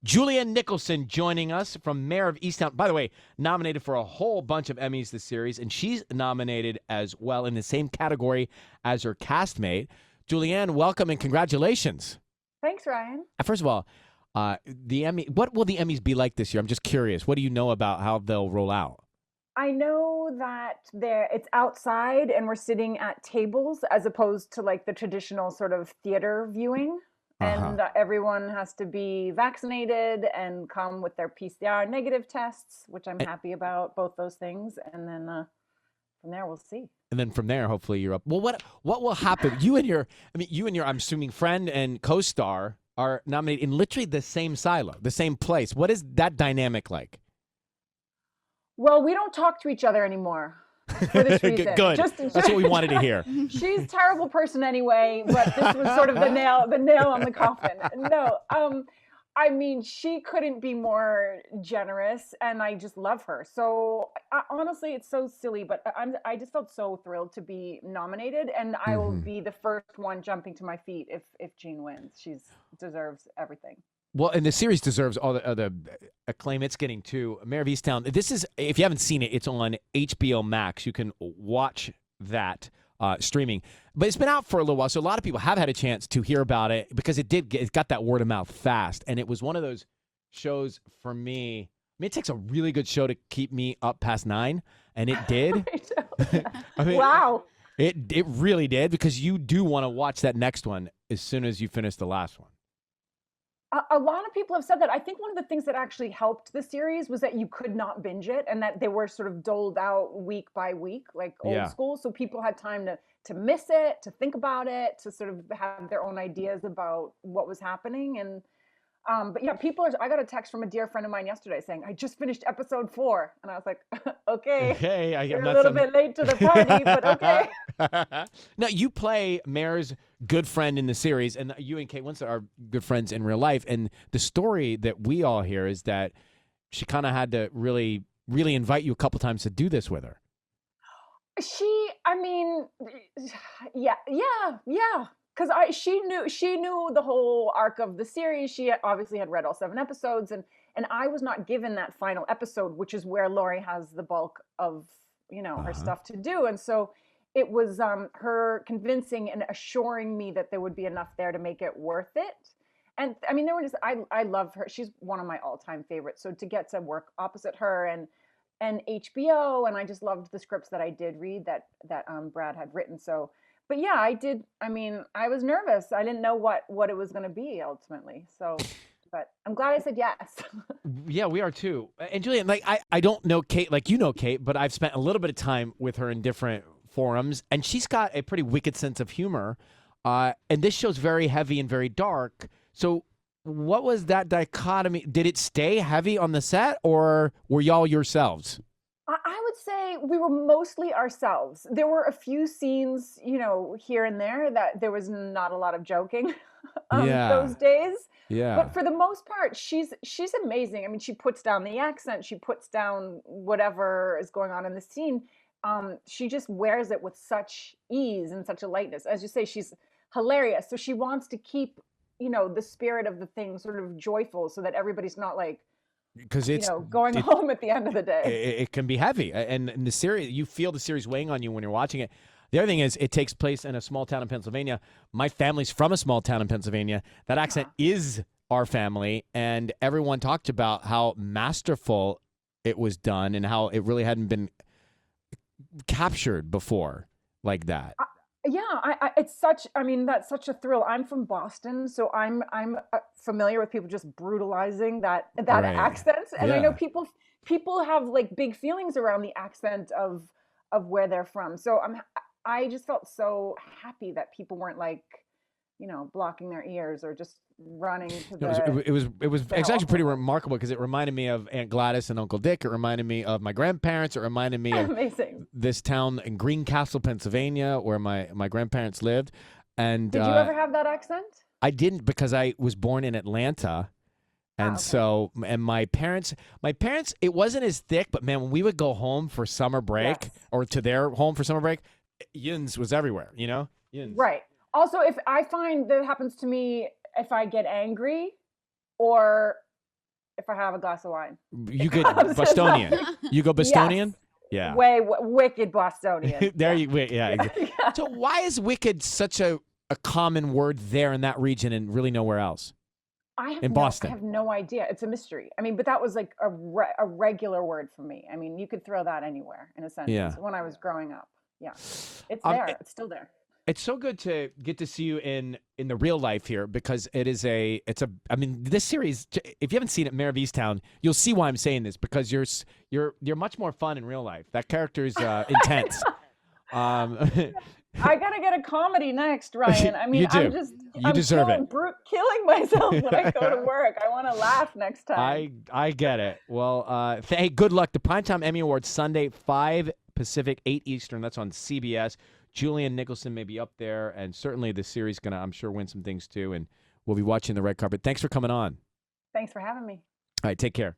Julianne Nicholson joining us from Mare of Easttown. By the way, nominated for a whole bunch of Emmys this series, and she's nominated as well in the same category as her castmate. Julianne, welcome and congratulations. Thanks, Ryan. First of all, the Emmy. What will the Emmys be like this year? I'm just curious. What do you know about how they'll roll out? I know that it's outside and we're sitting at tables as opposed to like the traditional sort of theater viewing. Uh-huh. And everyone has to be vaccinated and come with their PCR negative tests, which I'm happy about, both those things. And then from there, we'll see. And then from there, hopefully you're up. Well, what will happen? You and your, I'm assuming, friend and co-star are nominated in literally the same silo, the same place. What is that dynamic like? Well, we don't talk to each other anymore for this reason. Good. That's what we wanted to hear. She's a terrible person anyway, but this was sort of the nail on the coffin. No, I mean, she couldn't be more generous, and I just love her. So honestly, it's so silly, but I just felt so thrilled to be nominated, and I will be the first one jumping to my feet if Jean wins. She deserves everything. Well, and the series deserves all the acclaim it's getting too. Mare of Easttown. This is, if you haven't seen it, it's on HBO Max. You can watch that streaming. But it's been out for a little while, so a lot of people have had a chance to hear about it because it got that word of mouth fast, and it was one of those shows for me. I mean, it takes a really good show to keep me up past 9, and it did. I mean, wow. It really did, because you do want to watch that next one as soon as you finish the last one. A lot of people have said that. I think one of the things that actually helped the series was that you could not binge it, and that they were sort of doled out week by week, like old school. So people had time to miss it, to think about it, to sort of have their own ideas about what was happening. And but yeah, I got a text from a dear friend of mine yesterday saying, I just finished episode 4. And I was like, okay, you're a little bit late to the party, but okay. Now, you play Mare's good friend in the series, and you and Kate Winslet are good friends in real life. And the story that we all hear is that she kind of had to really, really invite you a couple times to do this with her. I mean, yeah. Because she knew the whole arc of the series. She obviously had read all 7 episodes, and I was not given that final episode, which is where Laurie has the bulk of her stuff to do. And so it was her convincing and assuring me that there would be enough there to make it worth it. And I mean, I love her. She's one of my all-time favorites. So to get to work opposite her and HBO, and I just loved the scripts that I did read that Brad had written. So. But yeah, I did. I mean, I was nervous. I didn't know what it was going to be ultimately. So, but I'm glad I said yes. Yeah, we are too. And Julianne, like I don't know Kate like you know Kate, but I've spent a little bit of time with her in different forums, and she's got a pretty wicked sense of humor. And this show's very heavy and very dark. So, what was that dichotomy? Did it stay heavy on the set, or were y'all yourselves? I would say we were mostly ourselves. There were a few scenes, here and there that there was not a lot of joking those days. Yeah. But for the most part, she's amazing. I mean, she puts down the accent. She puts down whatever is going on in the scene. She just wears it with such ease and such a lightness. As you say, she's hilarious. So she wants to keep, the spirit of the thing sort of joyful so that everybody's not like, because it's going home at the end of the day. It can be heavy, and in the series, you feel the series weighing on you when you're watching it. The other thing is, it takes place in a small town in Pennsylvania. My family's from a small town in Pennsylvania. That accent is our family, and everyone talked about how masterful it was done and how it really hadn't been captured before like that. It's such. I mean, that's such a thrill. I'm from Boston, so I'm familiar with people just brutalizing that accent, and I know people have like big feelings around the accent of where they're from. So I just felt so happy that people weren't like, blocking their ears or just running to the. It was actually pretty remarkable because it reminded me of Aunt Gladys and Uncle Dick. It reminded me of my grandparents. It reminded me of this town in Greencastle, Pennsylvania, where my grandparents lived. And did you ever have that accent? I didn't, because I was born in Atlanta. And so, and my parents, it wasn't as thick, but man, when we would go home for summer break or to their home for summer break, yins was everywhere, Yins. Right. Also, if I find that happens to me, if I get angry or if I have a glass of wine. You good Bostonian? You go Bostonian? Yes. Yeah. Wicked Bostonian. There you yeah. So why is wicked such a common word there in that region and really nowhere else? In Boston. I have no idea. It's a mystery. I mean, but that was like a regular word for me. I mean, you could throw that anywhere in a sentence when I was growing up. Yeah. It's there. It's still there. It's so good to get to see you in the real life here because it's a I mean this series, if you haven't seen it, Mare of Easttown, you'll see why I'm saying this because you're much more fun in real life. That character is intense. I gotta get a comedy next, Ryan. I mean, you do. I'm deserve it. Killing myself when I go to work. I want to laugh next time. I get it. Well, hey, good luck. The Primetime Emmy Awards Sunday, 5 Pacific, 8 Eastern. That's on CBS. Julianne Nicholson may be up there, and certainly the series gonna, I'm sure, win some things too. And we'll be watching the red carpet. Thanks for coming on. Thanks for having me. All right, take care.